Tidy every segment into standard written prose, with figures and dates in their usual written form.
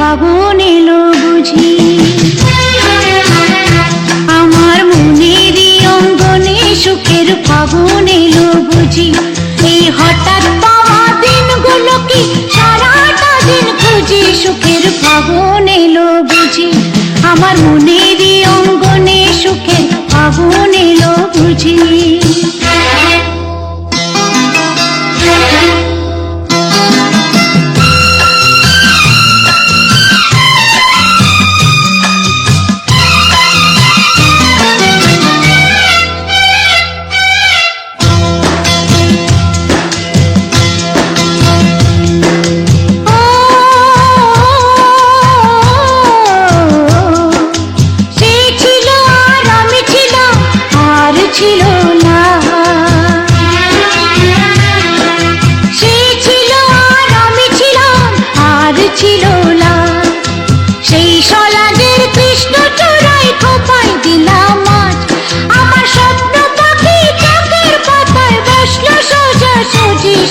ফাগুন এলো বুঝি আমার মনেরই অঙ্গনে সুখের ফাগুন এলো বুঝি এই হঠাৎ পাওয়া দিনগুলো কি সারাটা দিন খুঁজি সুখের ফাগুন এলো বুঝি আমার মনেরই অঙ্গনে সুখের ফাগুন এলো বুঝি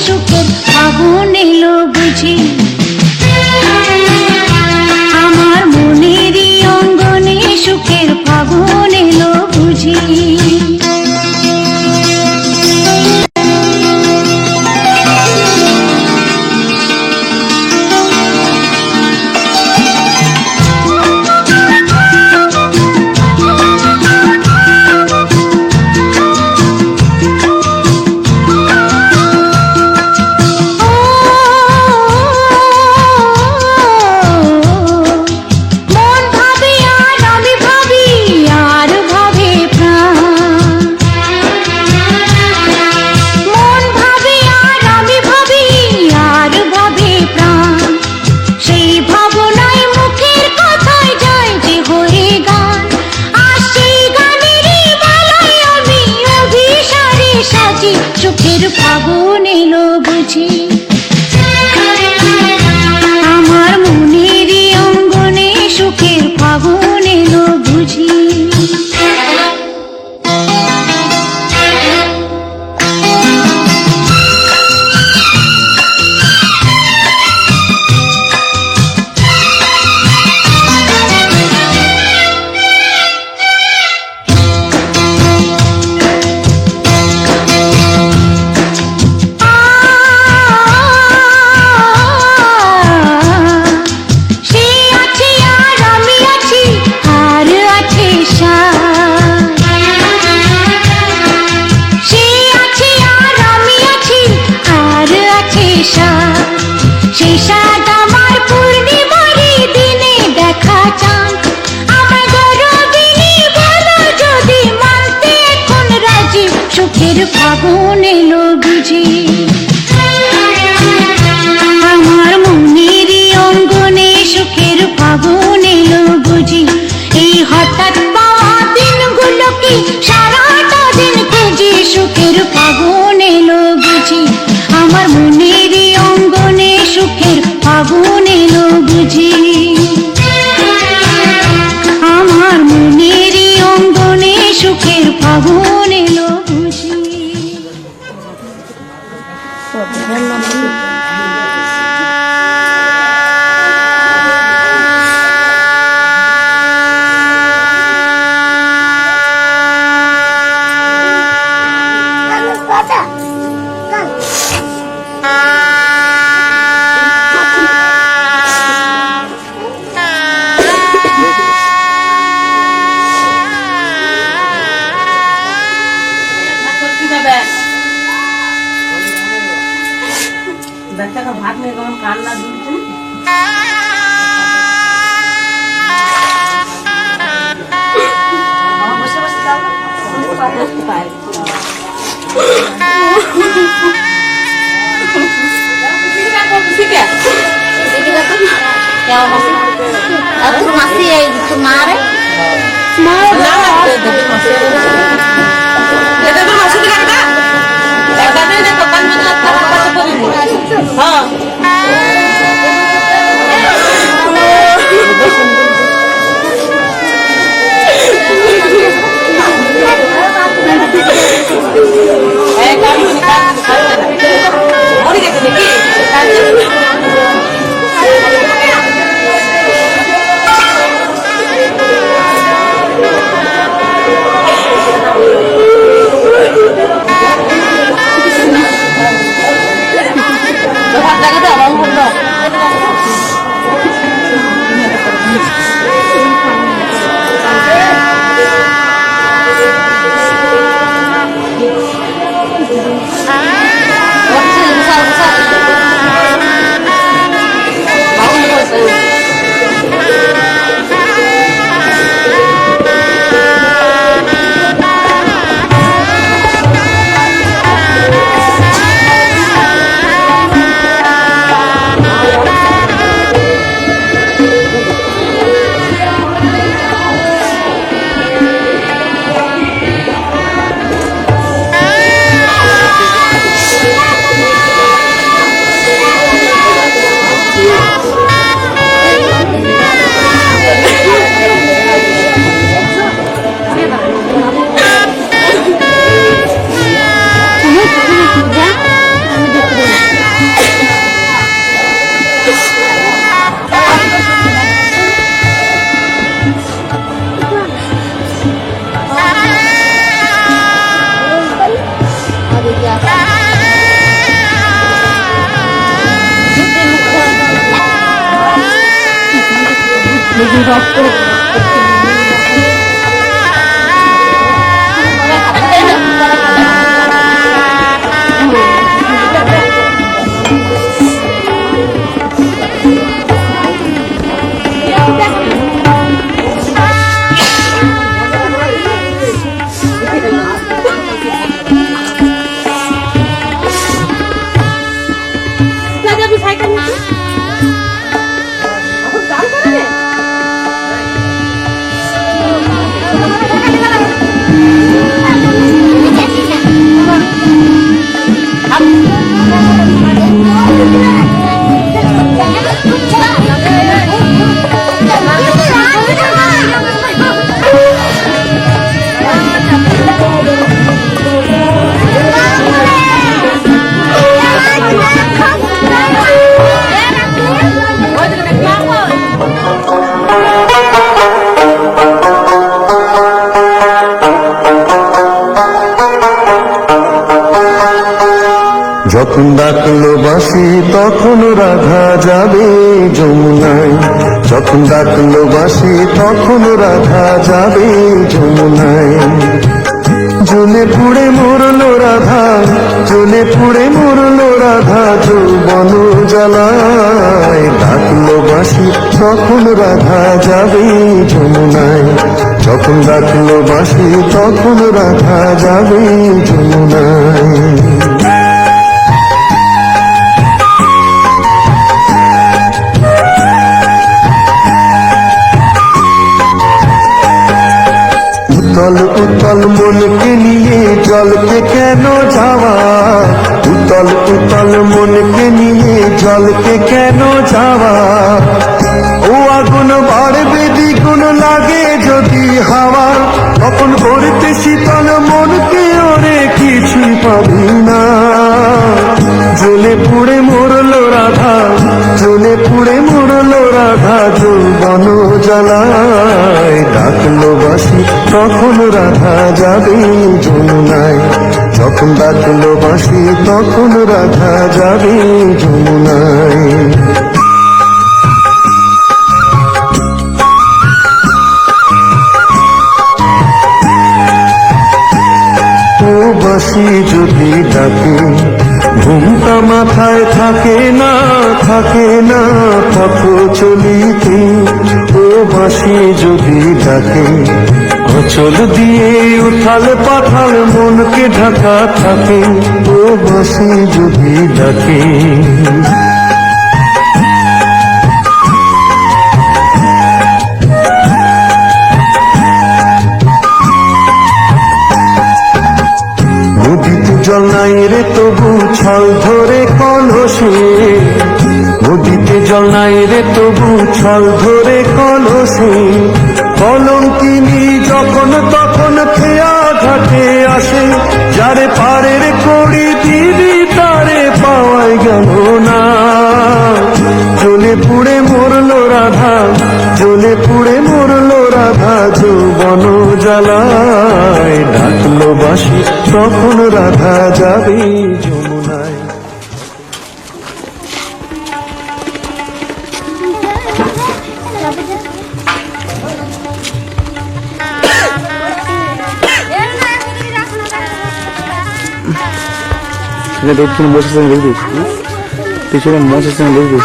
সুখের ফাগুন এলো বুঝি আমার মনেরই অঙ্গনে সুখের ফাগুন এলো বুঝি সুখের ফাগুন এলো বুঝি আমার মনেরই অঙ্গনে সুখের ফাগুন এলো বুঝি সুখের ফাগুন এলো বুঝি আমার মনেরই অঙ্গনে সুখের ফাগুন এলো বুঝি এই হঠাৎ পাওয়া দিনগুলো কি সারাটা দিন খুঁজি সুখের ফাগুন এলো বুঝি আমার মনেরই অঙ্গনে সুখের ফাগুন এলো বুঝি আমার মনেরই অঙ্গনে সুখের ফাগুন এলো ভাত নিয়ে কেমন কান্না দুলছে বসে বসে মাসি মারে যখন ডাকলো বাঁশি তখন রাধা যাবে যমুনায়, যখন ডাকলো বাঁশি তখন রাধা যাবে যমুনায়। জ্বলে পুড়ে মরলো রাধা, জ্বলে পুড়ে মরলো রাধা যৌবন জ্বালায়। ডাকলো বাঁশি তখন রাধা যাবে যমুনায়, যখন ডাকলো বাঁশি তখন রাধা যাবে যমুনায়। উতল উতল মনকে নিয়ে জলকে কেন যাওয়া, উতল উতল মনকে নিয়ে জলকে কেন যাওয়া। ও আগুন বাড়বে দ্বিগুণ লাগে যদি হাওয়া, তখন করতে শীতল মনকে ওরে কিছুই পাবি না। জ্বলে পুড়ে মরলো রাধা, জ্বলে পুড়ে মরলো রাধা যৌবন জ্বালায়। ডাকলো বাঁশি তখন রাধা যাবে যমুনায়, যখন ডাকলো বাঁশি তখন রাধা যাবে যমুনায়। ও বাঁশি যদি ডাকে ঘুমটা মাথায় থাকে না, থাকে না পথ চলিতে। ও বাঁশি যদি ডাকে অচল দিয়ে উথাল পাথাল মনকে ঢাকা থাকে। ও বাঁশি যদি ডাকে নদীতে জল নাই রে তবু ছল ধরে কলসে, নদীতে জল নাই রে তবু ছল ধরে কলসে। কলঙ্কিনী যখন তখন খেয়া ঘাটে আসে, যারে পারের কড়ি দিদি তারে পাওয়াই গেল না। জ্বলে পুড়ে মরলো রাধা, জ্বলে পুড়ে মরলো রাধা যৌবন জ্বালায়। ডাকলো বাঁশি তখন রাধা যাবে যমুনায়। পিছনে বসেছেন দেখবি, পিছনে বসেছেন দেখবি।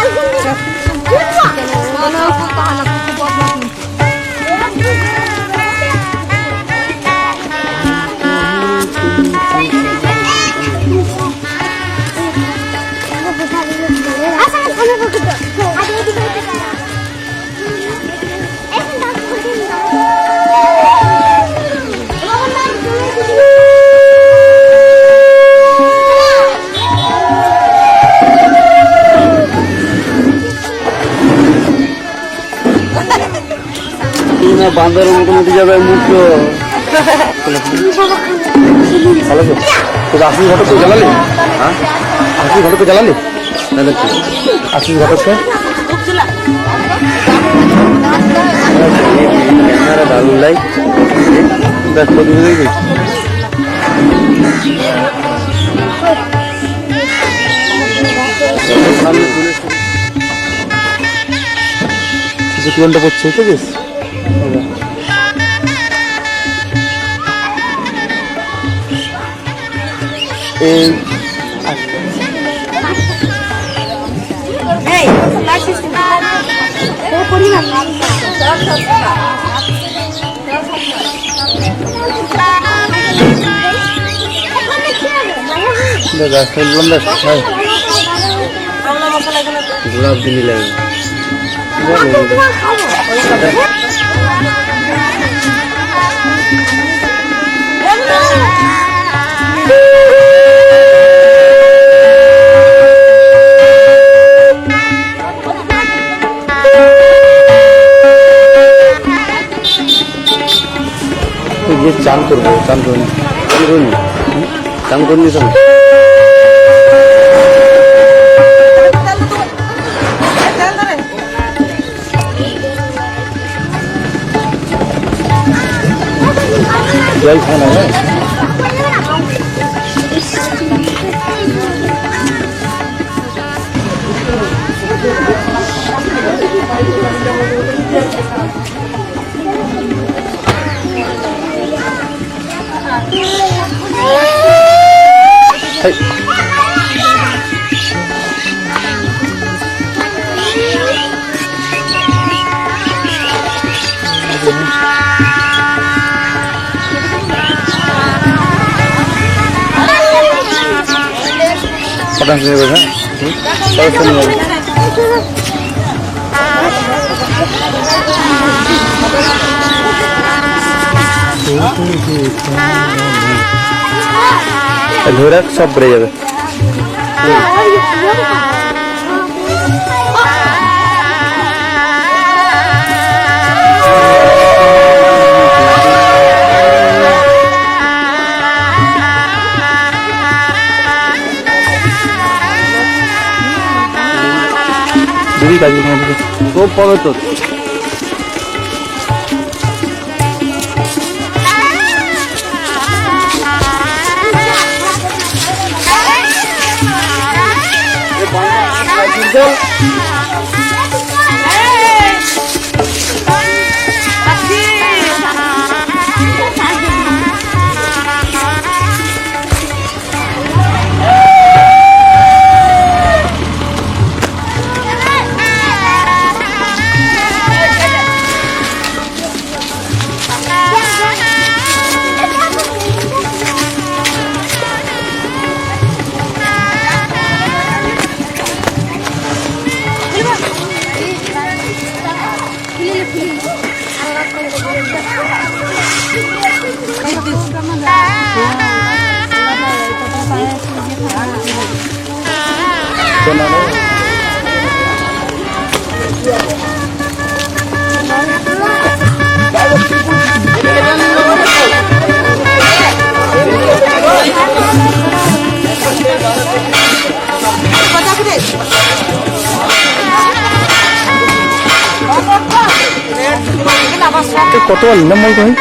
বান্দরের মতো উঠে যাবে মুখ। ভালো তো তোর আসল ঘটক জ্বালালি, হ্যাঁ আসল ঘটককে জ্বালালি না দেখছি আসল ঘটককে দারুণ লাই দেখ কদিন দেখবি। দুটি ঘন্টা পড়ছে ঠিক আছে। এই দাদা খেললাম দেখ ভাই গোলাপ দিন লাগে চান করবো চান করুন চান করুন जल खाना है पता नहीं है घोड़ा सब बढ़े जाए খুব পবিত্র কত নিলাম বলতো ভাই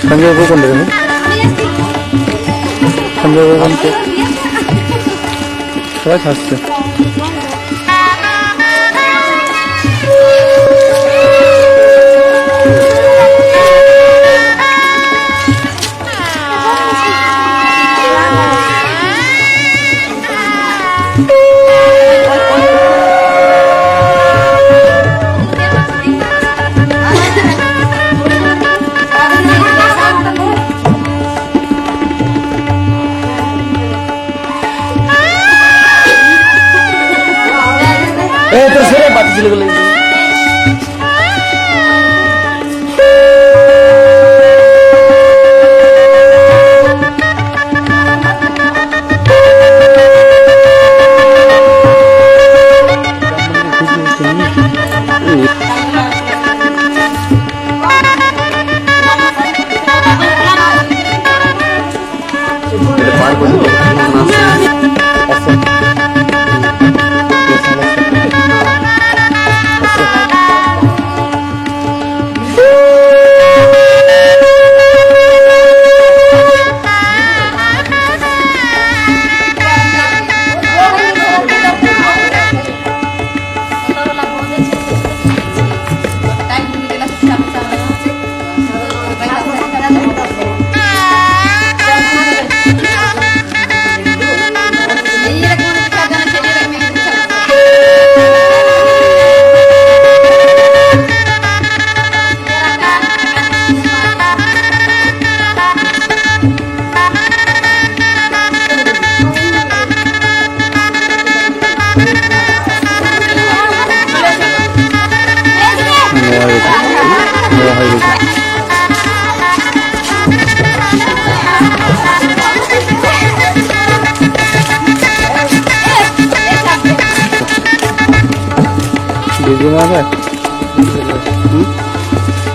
संजय को कौन देगा संजय को कौन के सवाल हंसते तो सेरे बात चले गई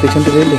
পেছনটা দেখলি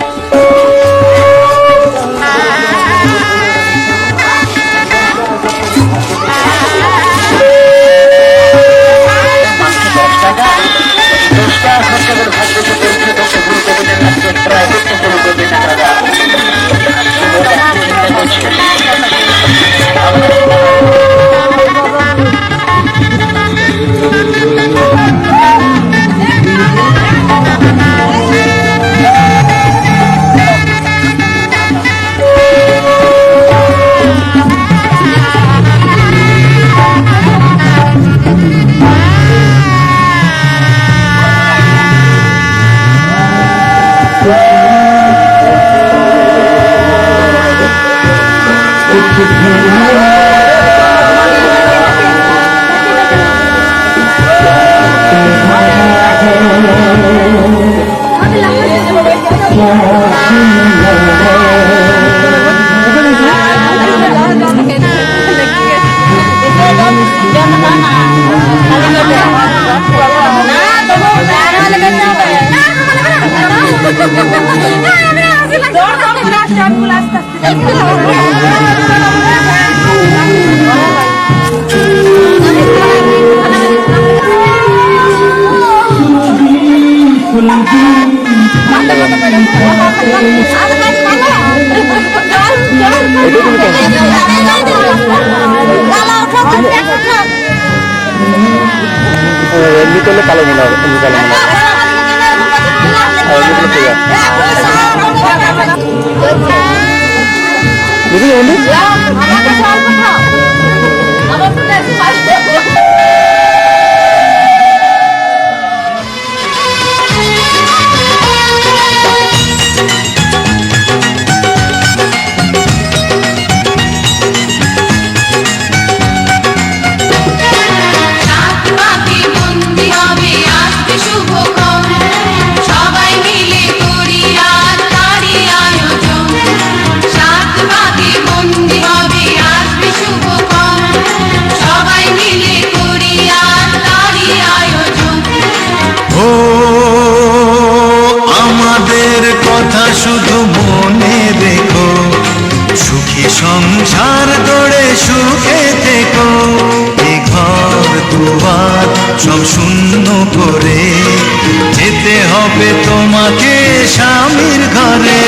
এমনি করলে কালো মনে হবে এমনি কালো মনে হবে আর এমনি করলে পেয়ে বুঝলি বন্ধু শুধু মনে রেখো সুখী সংসার গড়ে সুখে থেকো এ ঘর দুয়ার সব শূন্য করে যেতে হবে তোমাকে স্বামীর ঘরে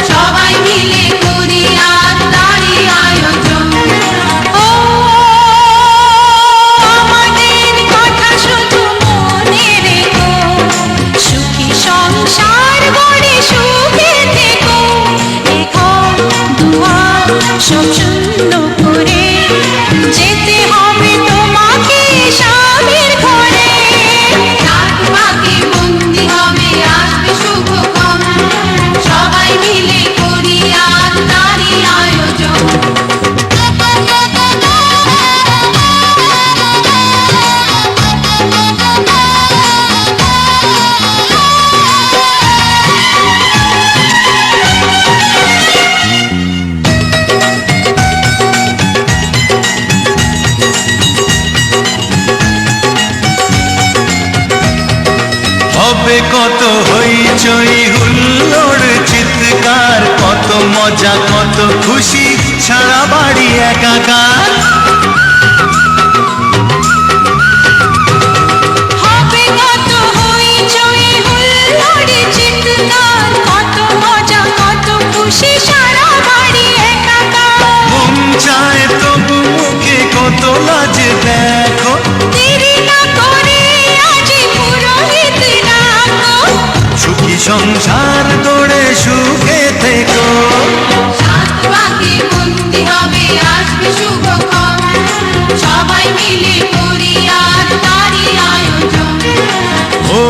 সবাই মিলে করি আর তারি আয়োজন সব শূন্য করে যেতে হবে তোমাকে স্বামীর ঘরে রাত বাকি বন্দি হবে আসবে শুভক্ষণ সবাই মিলে করি আর তারি আয়োজন হবে কত হইচই হুল্লোড় চিৎকার মজা কত খুশি সারা বাড়ি একাকার। হবে কত হইচই হুল্লোড়ে চিৎকার, কত মজা কত খুশি সারা বাড়ি একাকার। মন চায় তবু মুখে কত লাজে দেখো, দেরি না করে আজি পুরোহিত ডাকো। সুখী সংসার গড়ে সুখে থেকো। সাত পাকে বন্দি হবে আসবে শুভক্ষণ, সবাই মিলে করি আজ তারই আয়োজন। ও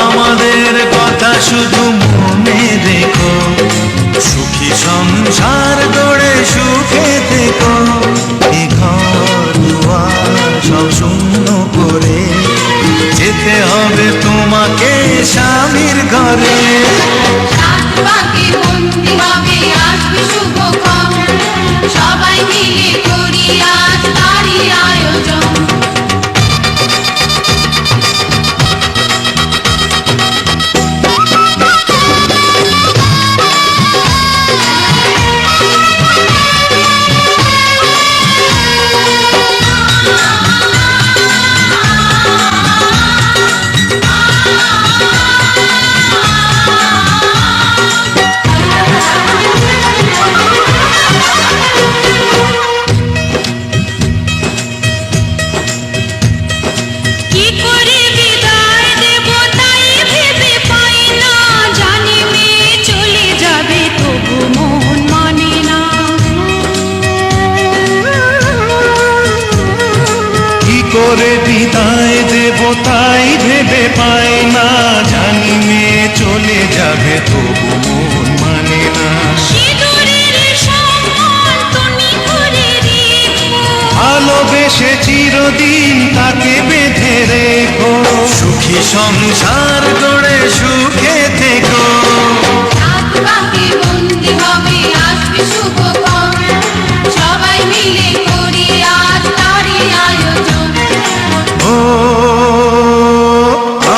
আমাদের কথা শুধু মনে রেখো, সুখী সংসার গড়ে সুখে থেকো। এ ঘর দুয়ার সব শূন্য করে যেতে হবে তোমাকে স্বামীর ঘরে। সাত পাকে বন্দি হবে আসবে শুভক্ষণ, সবাই মিলে করি আজ তারই আয়োজন। কি করে বিদায় দেব তাই ভেবে পাই না, জানি মেয়ে চলে যাবে তবু মন মানে না। কি করে বিদায় দেব তাই ভেবে পাই না, জানি মেয়ে চলে যাবে তবু মন মানে না। সিঁদুরের সম্মান তুমি করে রেখো, ভালোবেসে চিরদিন তাকে বেঁধে রেখো, সুখী সংসার গড়ে সুখে থেকো। সাত পাকে বন্দি হবে আসবে শুভক্ষণ, সবাই মিলে করি আজ তারই আয়োজন। ও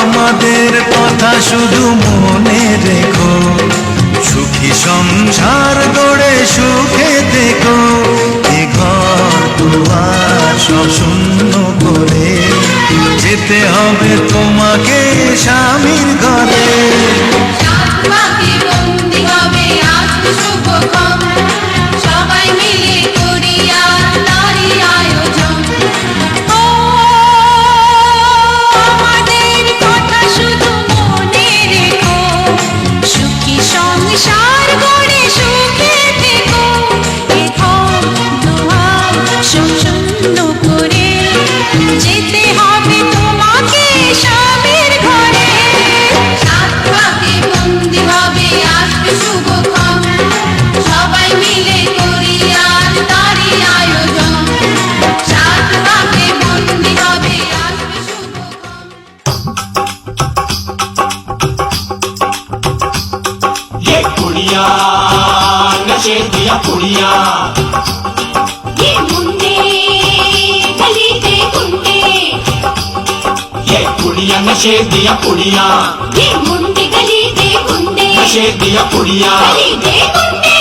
আমাদের কথা শুধু মনে রেখো, সুখী সংসার গড়ে সুখে থেকো। এ ঘর দুয়ার সব শূন্য করে যেতে হবে তোমাকে স্বামীর ঘরে। সাত পাকে বন্দি হবে আসবে শুভক্ষণ, সবাই মিলে করি আজ তারই আয়োজন। ও আমাদের কথা শুধু মনে রেখো, সুখী সংসার গড়ে সুখে থেকো। এ ঘর দুয়ার সব শূন্য করে যেতে হবে তোমাকে স্বামীর ঘরে। সাত পাকে বন্দি হবে আসবে শুভক্ষণ, সবাই মিলে করি আজ তারই আয়োজন। সাত পাকে বন্দি হবে আসবে শুভক্ষণ। ये कुड़िया नशे दिया कुड़िया, ये मुंडे गली दे गुंडे, ये कुड़िया नशे दिया कुड़िया, ये मुंडे गली दे गुंडे, नशे दिया कुड़िया। गली दे गुंडे।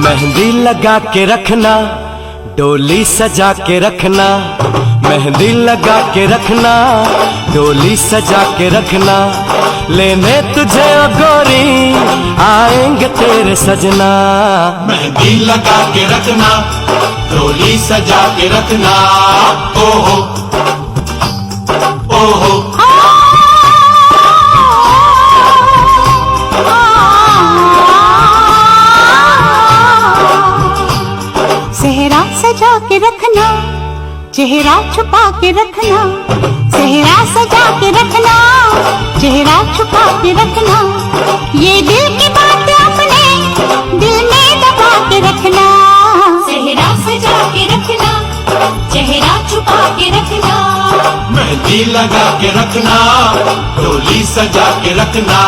मेहंदी लगा के रखना, डोली सजा के रखना, मेहंदी लगा के रखना, डोली सजा के रखना। लेने तुझे ओ गोरी आएंगे तेरे सजना। मेहंदी लगा के रखना, डोली सजा के रखना। ओहो ओहो सेहरा सजा के रखना, चेहरा छुपा के रखना, सेहरा सजा के रखना, चेहरा छुपा के रखना। ये दिल की बात अपने दिल में दबा के रखना, सेहरा सजा के रखना, चेहरा छुपा के रखना। मेहंदी लगा के रखना, डोली सजा के रखना।